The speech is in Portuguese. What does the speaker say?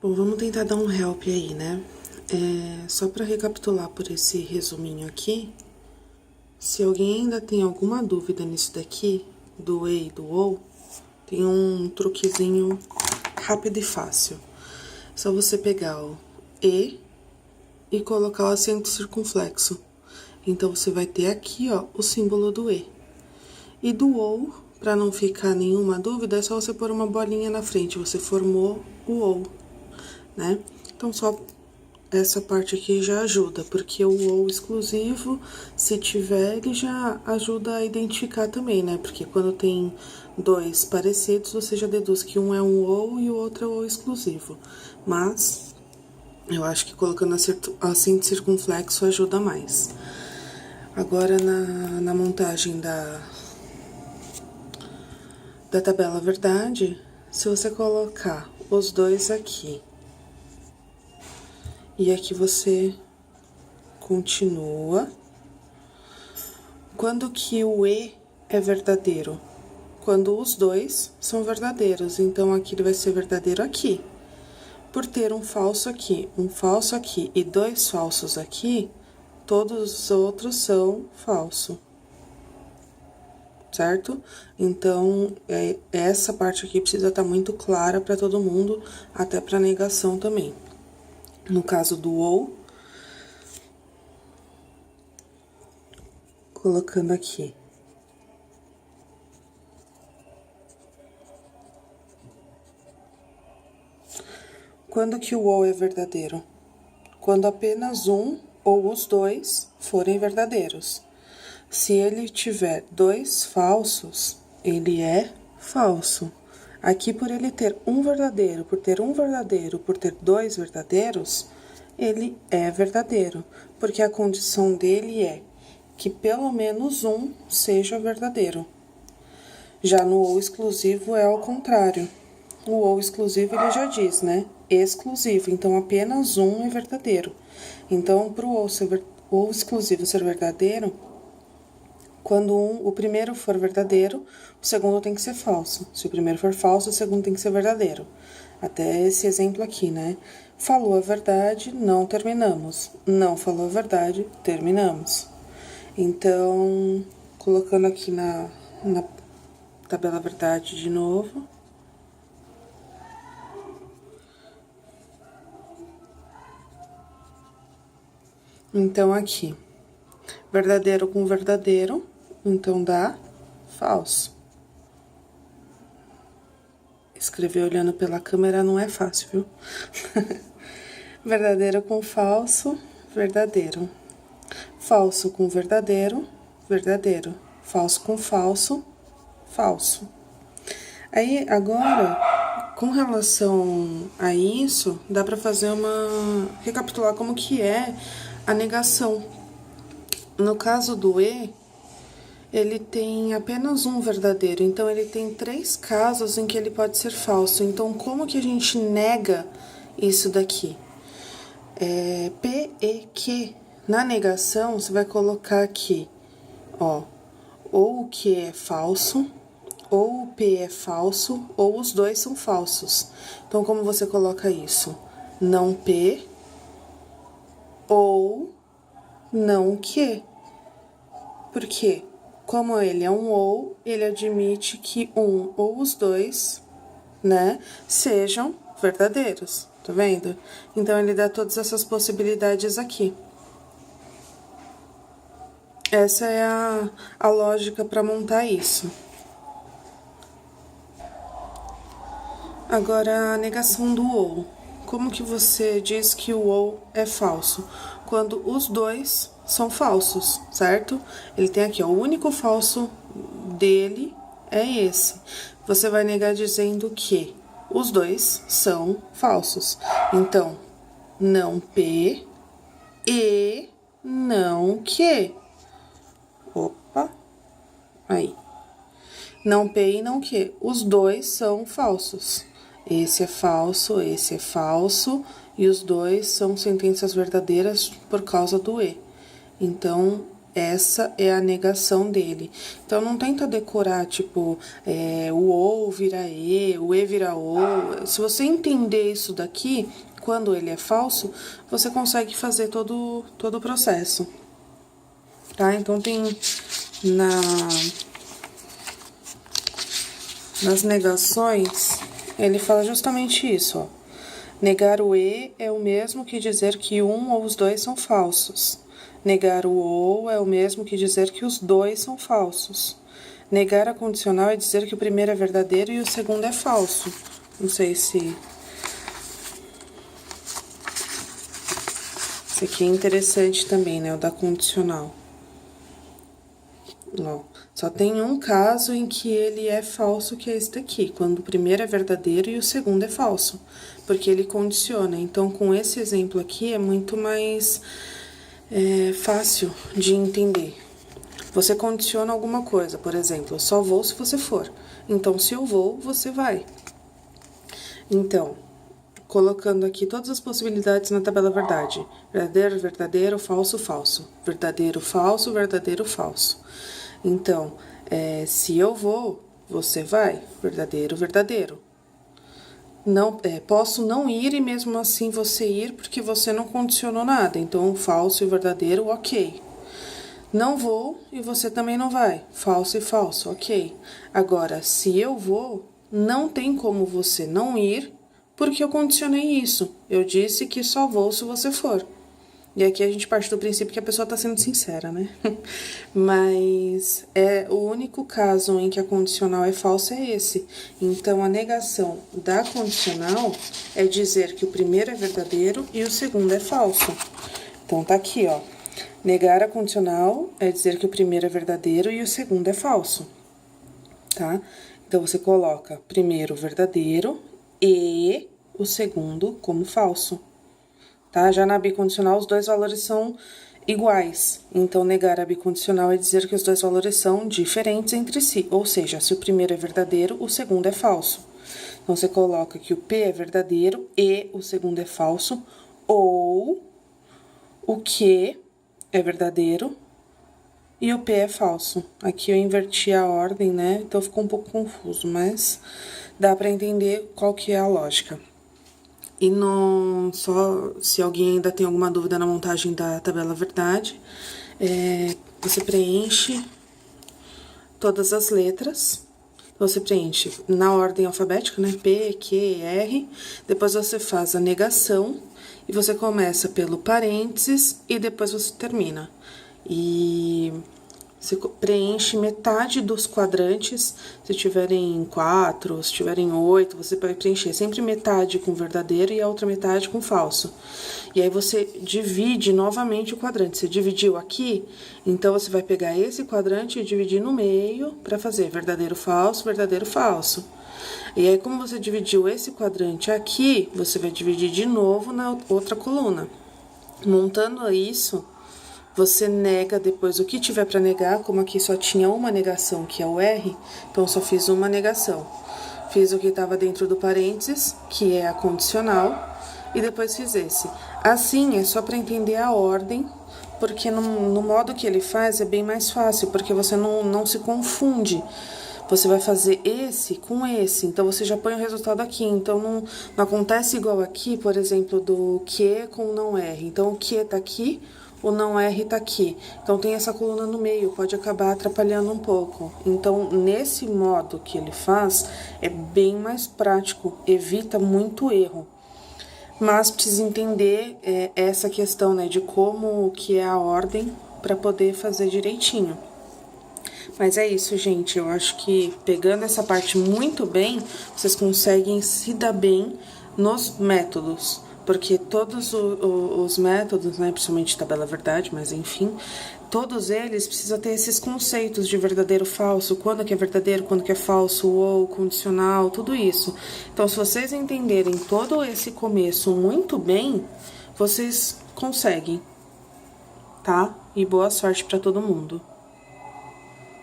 Bom, vamos tentar dar um help aí, né? Só para recapitular por esse resuminho aqui, se alguém ainda tem alguma dúvida nisso daqui, do E e do OU, tem um truquezinho rápido e fácil. É só você pegar o E e colocar o acento circunflexo. Então, você vai ter aqui, ó, o símbolo do E. E do OU, para não ficar nenhuma dúvida, é só você pôr uma bolinha na frente, você formou o OU, né? Então, só essa parte aqui já ajuda, porque o OU exclusivo, se tiver, ele já ajuda a identificar também, né? Porque quando tem dois parecidos, você já deduz que um é um OU e o outro é o OU exclusivo. Mas eu acho que colocando acento circunflexo ajuda mais. Agora, na montagem da tabela verdade, se você colocar os dois aqui, e aqui você continua. Quando que o E é verdadeiro? Quando os dois são verdadeiros, então aqui ele vai ser verdadeiro aqui. Por ter um falso aqui e dois falsos aqui, todos os outros são falso. Certo? Então, essa parte aqui precisa estar muito clara para todo mundo, até para negação também. No caso do OU, colocando aqui. Quando que o OU é verdadeiro? Quando apenas um ou os dois forem verdadeiros. Se ele tiver dois falsos, ele é falso. Aqui, por ele ter um verdadeiro, por ter dois verdadeiros, ele é verdadeiro, porque a condição dele é que pelo menos um seja verdadeiro. Já no ou exclusivo é ao contrário. O ou exclusivo ele já diz, né? Exclusivo, então apenas um é verdadeiro. Então, para o ou exclusivo ser verdadeiro, quando o primeiro for verdadeiro, o segundo tem que ser falso. Se o primeiro for falso, o segundo tem que ser verdadeiro. Até esse exemplo aqui, né? Falou a verdade, não terminamos. Não falou a verdade, terminamos. Então, colocando aqui na tabela verdade de novo. Então, aqui, verdadeiro com verdadeiro, então dá falso. Escrever olhando pela câmera não é fácil, viu? Verdadeiro com falso, verdadeiro. Falso com verdadeiro, verdadeiro. Falso com falso, falso. Aí, agora, com relação a isso, dá pra fazer recapitular como que é a negação. No caso do E, ele tem apenas um verdadeiro, então ele tem 3 casos em que ele pode ser falso. Então, como que a gente nega isso daqui? P, E, Q. Na negação, você vai colocar aqui, ó, ou o Q é falso, ou o P é falso, ou os dois são falsos. Então, como você coloca isso? Não P ou não Q. Por quê? Como ele é um ou, ele admite que um ou os dois, né, sejam verdadeiros, tá vendo? Então, ele dá todas essas possibilidades aqui. Essa é a lógica para montar isso. Agora, a negação do ou. Como que você diz que o ou é falso? Quando os dois são falsos, certo? Ele tem aqui, ó, o único falso dele é esse. Você vai negar dizendo que os dois são falsos. Então, não P e não Q. Opa, aí. Não P e não Q. Os dois são falsos. Esse é falso e os dois são sentenças verdadeiras por causa do E. Então, essa é a negação dele. Então, não tenta decorar, tipo, o ou vira e, o e vira o. Se você entender isso daqui, quando ele é falso, você consegue fazer todo o processo. Tá? Então, tem nas negações, ele fala justamente isso, ó. Negar o e é o mesmo que dizer que um ou os dois são falsos. Negar o ou é o mesmo que dizer que os dois são falsos. Negar a condicional é dizer que o primeiro é verdadeiro e o segundo é falso. Não sei se... Esse aqui é interessante também, né? O da condicional. Ó, só tem um caso em que ele é falso, que é esse daqui. Quando o primeiro é verdadeiro e o segundo é falso. Porque ele condiciona. Então, com esse exemplo aqui, é muito mais... fácil de entender. Você condiciona alguma coisa, por exemplo, eu só vou se você for. Então, se eu vou, você vai. Então, colocando aqui todas as possibilidades na tabela verdade. Verdadeiro, verdadeiro, falso, falso. Verdadeiro, falso, verdadeiro, falso. Então, se eu vou, você vai. Verdadeiro, verdadeiro. Não, posso não ir e mesmo assim você ir porque você não condicionou nada. Então, falso e verdadeiro, ok. Não vou e você também não vai. Falso e falso, ok. Agora, se eu vou, não tem como você não ir porque eu condicionei isso. Eu disse que só vou se você for. E aqui a gente parte do princípio que a pessoa está sendo sincera, né? Mas o único caso em que a condicional é falsa é esse. Então, a negação da condicional é dizer que o primeiro é verdadeiro e o segundo é falso. Então, tá aqui, ó. Negar a condicional é dizer que o primeiro é verdadeiro e o segundo é falso. Tá? Então, você coloca primeiro verdadeiro e o segundo como falso. Tá? Já na bicondicional, os dois valores são iguais. Então, negar a bicondicional é dizer que os dois valores são diferentes entre si. Ou seja, se o primeiro é verdadeiro, o segundo é falso. Então, você coloca que o P é verdadeiro e o segundo é falso. Ou o Q é verdadeiro e o P é falso. Aqui eu inverti a ordem, né? Então, ficou um pouco confuso, mas dá para entender qual que é a lógica. E só se alguém ainda tem alguma dúvida na montagem da tabela verdade, você preenche todas as letras. Você preenche na ordem alfabética, né? P, Q, R. Depois você faz a negação e você começa pelo parênteses e depois você termina. E você preenche metade dos quadrantes, se tiverem 4, se tiverem 8, você vai preencher sempre metade com verdadeiro e a outra metade com falso. E aí você divide novamente o quadrante. Você dividiu aqui, então você vai pegar esse quadrante e dividir no meio para fazer verdadeiro, falso, verdadeiro, falso. E aí, como você dividiu esse quadrante aqui, você vai dividir de novo na outra coluna. Montando isso, você nega depois o que tiver para negar, como aqui só tinha uma negação, que é o R, então só fiz uma negação. Fiz o que estava dentro do parênteses, que é a condicional, e depois fiz esse. Assim, é só para entender a ordem, porque no modo que ele faz é bem mais fácil, porque você não se confunde. Você vai fazer esse com esse, então você já põe o resultado aqui. Então, não acontece igual aqui, por exemplo, do que com o não R. Então, o que tá aqui, o não R tá aqui. Então, tem essa coluna no meio, pode acabar atrapalhando um pouco. Então, nesse modo que ele faz, é bem mais prático, evita muito erro. Mas precisa entender essa questão, né, de como que é a ordem para poder fazer direitinho. Mas é isso, gente. Eu acho que pegando essa parte muito bem, vocês conseguem se dar bem nos métodos. Porque todos os métodos, né, principalmente tabela verdade, mas enfim, todos eles precisam ter esses conceitos de verdadeiro, falso, quando que é verdadeiro, quando que é falso, ou condicional, tudo isso. Então, se vocês entenderem todo esse começo muito bem, vocês conseguem, tá? E boa sorte para todo mundo.